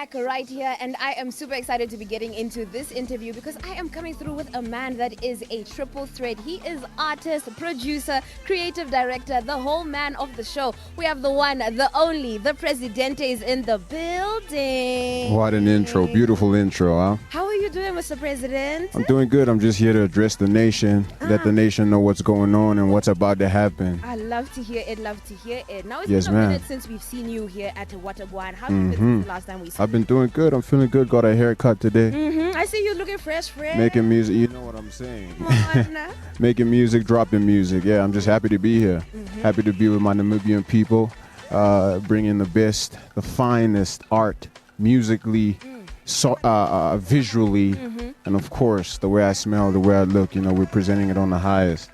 back right here, and I am super excited to be getting into this interview because I am coming through with a man that is a triple threat. He is artist, producer, creative director, the whole man of the show. We have the one, the only, the Presidente is in the building. What an intro. Beautiful intro, huh? How are you doing, Mr. President? I'm doing good. I'm just here to address the nation, let the nation know what's going on and what's about to happen. I love to hear it, love to hear it. Now, it's Yes, been a ma'am. minute since we've seen you here at Waterguan. How have you been since the last time we saw I've been doing good. I'm feeling good. Got a haircut today. I see you looking fresh. Making music. You know what I'm saying. Come on. Making music, dropping music. Yeah, I'm just happy to be here. Happy to be with my Namibian people, bringing the best, the finest art, musically, visually, and of course, the way I smell, the way I look. You know, we're presenting it on the highest.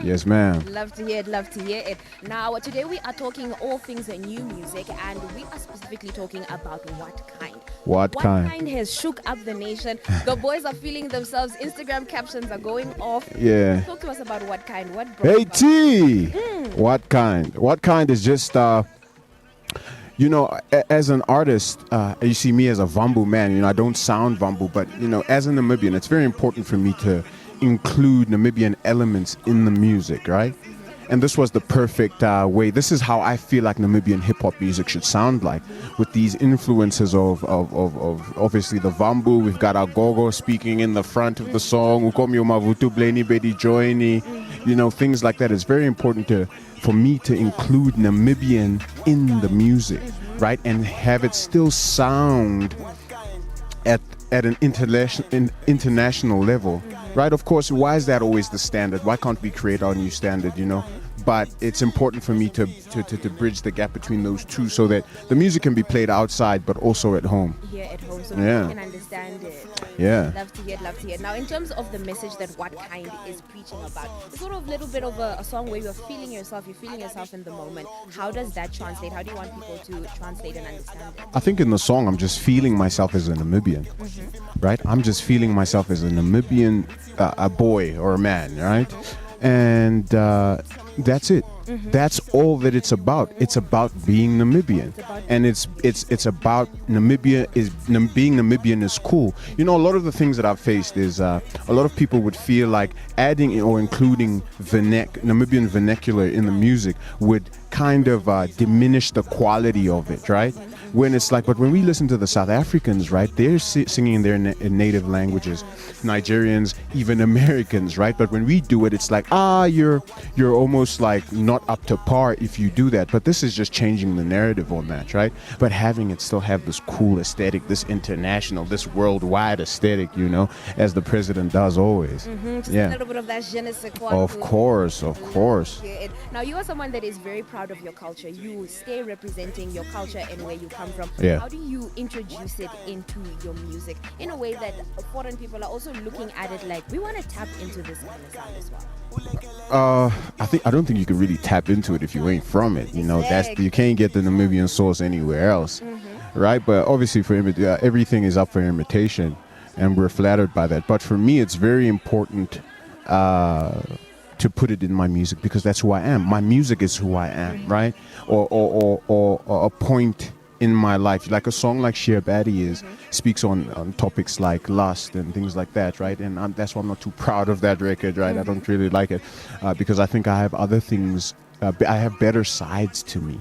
Yes, ma'am. Love to hear it, love to hear it. Now, today we are talking all things new music, and we are specifically talking about What Kind. What kind? What Kind has shook up the nation. The boys are feeling themselves. Instagram captions are going off. Yeah. Talk to us about What Kind. What brought Hey about- T, What Kind? What Kind is just you know, as an artist, you see me as a Vambu man. You know, I don't sound Vambu, but you know, as a Namibian, it's very important for me to include Namibian elements in the music, right? And this was the perfect way. This is how I feel like Namibian hip hop music should sound like, with these influences of obviously the Vambu. We've got our Gogo speaking in the front of the song. Ukomi Mavutu Bleni Bedi Joini. You know, things like that. It's very important for me to include Namibian in the music, right? And have it still sound at an international level, right? Of course, why is that always the standard? Why can't we create our new standard, you know? But it's important for me to bridge the gap between those two so that the music can be played outside but also at home. Here at home, so Yeah. we can understand it. Yeah. Love to hear it, love to hear it. Now, in terms of the message that What Kind is preaching about, it's sort of a little bit of a song where you're feeling yourself in the moment. How does that translate? How do you want people to translate and understand it? I think in the song, I'm just feeling myself as a Namibian, right? I'm just feeling myself as a Namibian, a boy or a man, right? And that's it. That's all that it's about. It's about being Namibian, and it's about Namibia being Namibian is cool. You know, a lot of the things that I've faced is a lot of people would feel like adding or including Namibian vernacular in the music would kind of diminish the quality of it, right? When it's like, but when we listen to the South Africans, right, they're singing in their native languages, Nigerians, even Americans, right? But when we do it, it's like, you're almost like not up to par if you do that. But this is just changing the narrative on that, right? But having it still have this cool aesthetic, this international, this worldwide aesthetic, you know, as the president does always. Just a little bit of that je ne sais quoi. Of course. Now, you are someone that is very proud of your culture. You stay representing your culture and where you come from. Yeah. How do you introduce it into your music in a way that foreign people are also looking at it like, we want to tap into this kind of sound as well? I don't think you can really tap into it if you ain't from it. You know, you can't get the Namibian source anywhere else, right? But obviously, everything is up for imitation, and we're flattered by that. But for me, it's very important to put it in my music because that's who I am. My music is who I am, right? Or a point in my life, like a song like Sheer Baddie speaks on topics like lust and things like that, right? And that's why I'm not too proud of that record, right? I don't really like it because I think I have other things. I have better sides to me,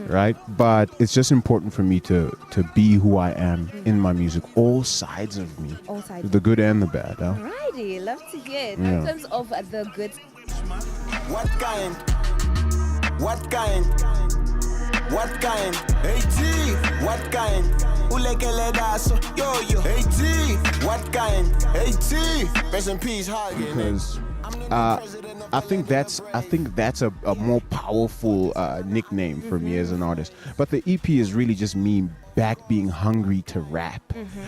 right? But it's just important for me to be who I am in my music, all sides of me, All sides. the good and the bad. Huh? Alrighty, love to hear it. Yeah. In terms of the good, What kind? What kind? What kind? Hey T, what kind? Ulekele daso, yo yo. Hey T, what kind? Hey T, rest in peace, Because I think that's a more powerful nickname for me as an artist. But the EP is really just me back being hungry to rap.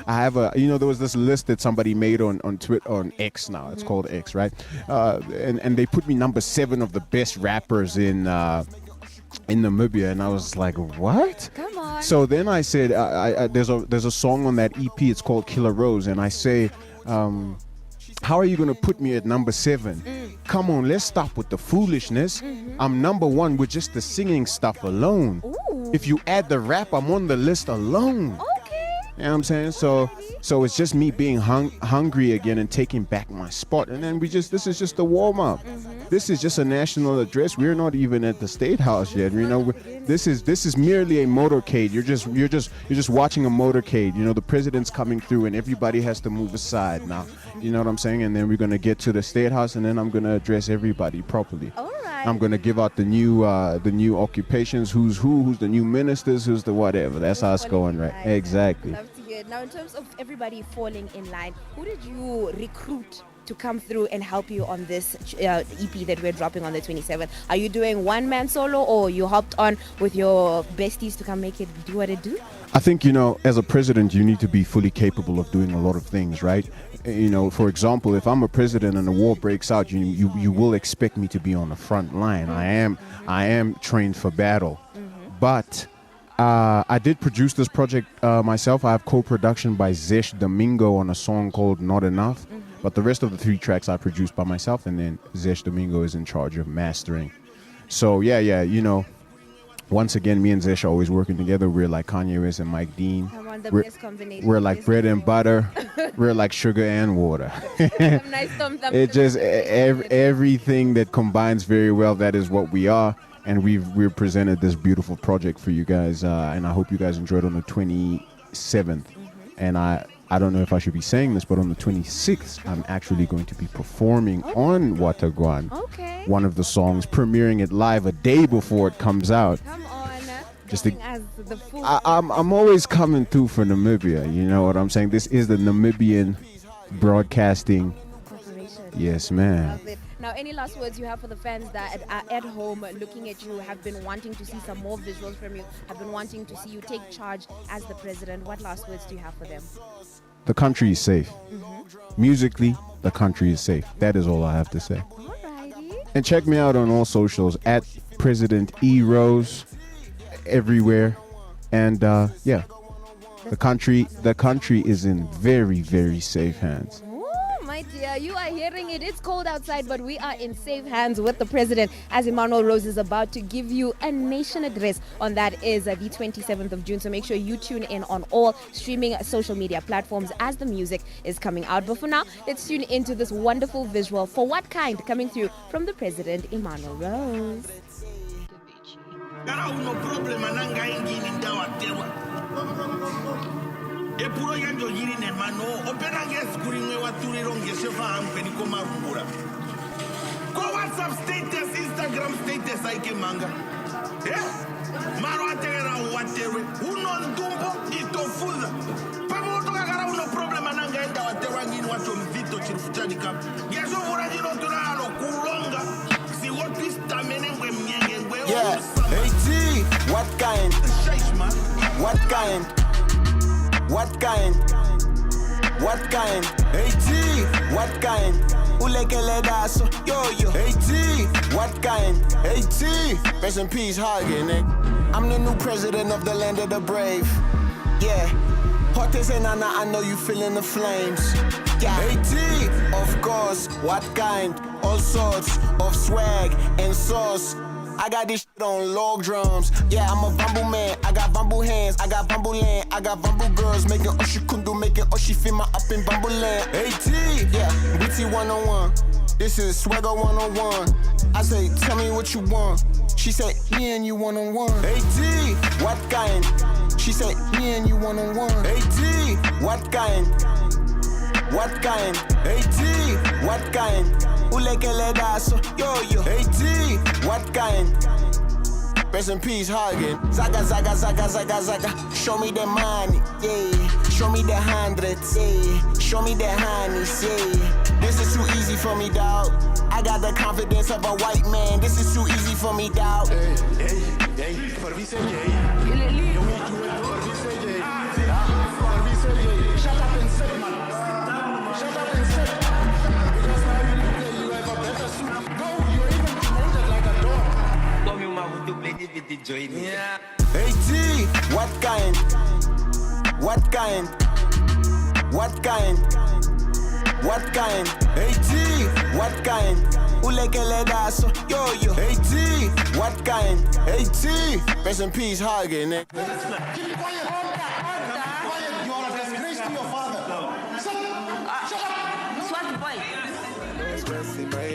I have there was this list that somebody made on Twitter, on X now. It's called X, right? And they put me number 7 of the best rappers in Namibia, and I was like, what? come on. So then I said, there's a song on that EP. It's called Killer Rose, and I say, how are you going to put me at number 7? Come on, let's stop with the foolishness. I'm number 1 with just the singing stuff alone. Ooh. If you add the rap, I'm on the list alone. Okay. You know what I'm saying? So it's just me being hungry again and taking back my spot. And then this is just a warm up. This is just a national address. We're not even at the State House yet. You know, this is merely a motorcade. You're just watching a motorcade. You know, the president's coming through and everybody has to move aside now. You know what I'm saying? And then we're gonna get to the State House and then I'm gonna address everybody properly. All right. I'm gonna give out the new occupations. Who's the new ministers? Who's the whatever. That's how it's going, right? Exactly. Love to hear it. Now, in terms of everybody falling in line, who did you recruit to come through and help you on this EP that we're dropping on the 27th? Are you doing one-man solo, or you hopped on with your besties to come make it do what it do? I think, you know, as a president, you need to be fully capable of doing a lot of things, right? You know, for example, if I'm a president and a war breaks out, you will expect me to be on the front line. I am trained for battle. But I did produce this project myself. I have co-production by Zesh Domingo on a song called Not Enough. But the rest of the 3 tracks I produced by myself, and then Zesh Domingo is in charge of mastering. So yeah, you know, once again, me and Zesh are always working together. We're like Kanye West and Mike Dean. Best combination. We're like bread and butter. We're like sugar and water. It just everything that combines very well. That is what we are. And we've presented this beautiful project for you guys, and I hope you guys enjoyed on the 27th. And I don't know if I should be saying this, but on the 26th, I'm actually going to be performing on Watagwan. Okay. One of the songs, premiering it live a day before it comes out. Come on. Just as the full I'm always coming through for Namibia. You know what I'm saying? This is the Namibian Broadcasting Corporation. Yes, man. Love it. Now, any last words you have for the fans that are at home looking at you, have been wanting to see some more visuals from you, have been wanting to see you take charge as the president? What last words do you have for them? The country is safe. Musically, the country is safe. That is all I have to say. Alrighty. And check me out on all socials at President E Rose everywhere. And yeah, the country is in very, very safe hands. My dear, you are hearing it. It's cold outside, but we are in safe hands with the president, as EMMANUEL Rose is about to give you a nation address on that is the 27th of June. So make sure you tune in on all streaming social media platforms as the music is coming out. But for now, let's tune into this wonderful visual for What Kind coming through from the president, EMMANUEL Rose. Epuro yanjo yiri ne mano opera ngeskuri mwe waturiro ngeshefa ampeni koma rumbura ko WhatsApp status Instagram status aike manga maro ategera waterwe uno ndumbo itofuza pamo toka gara uno problema nanga enda waterwa ngini wato mvito chirufutani kap yeso vura jino tunalo kulonga si wotista menengwe mnyenge ngwe yeah hey T what kind what kind What kind? What kind? Hey T, what kind? Ulekele daso, yo. Hey T, what kind? Hey T, rest in peace, Hagen. I'm the new president of the land of the brave. Yeah, Hortes and Anna, I know you feeling the flames. Yeah. Hey T, of course, what kind? All sorts of swag and sauce. I got this shit on log drums. Yeah, I'm a bamboo man. I got bamboo hands. I got bamboo land. I got bamboo girls making Oshi Kundu, making Oshi Fima up in bamboo land. Hey T, yeah, BT 101. This is Swagger 101. I say, tell me what you want. She said, me and you one-on-one. Hey T, what kind? She said, me and you one-on-one. Hey T, what kind? What kind? Hey T, what kind? Ulekele daso, yo. Hey T, what kind? Rest in peace, Hagen. Zaga. Show me the money, yeah. Show me the hundreds, yeah. Show me the honeys, yeah. This is too easy for me, dawg. I got the confidence of a white man. This is too easy for me, dawg. Hey, for me say shut up and sit, man. Shut up and sit. Because now you look like you have a better suit. No, you're even promoted like a dog. Yeah. Hey T, what kind? What kind? What kind? What kind? Hey T, what kind? Ulekele daso, yo. Hey T, what kind? Hey T, rest in peace, Hagen. Keep quiet, hold that. You all have am your father. Shut up. Swat boy.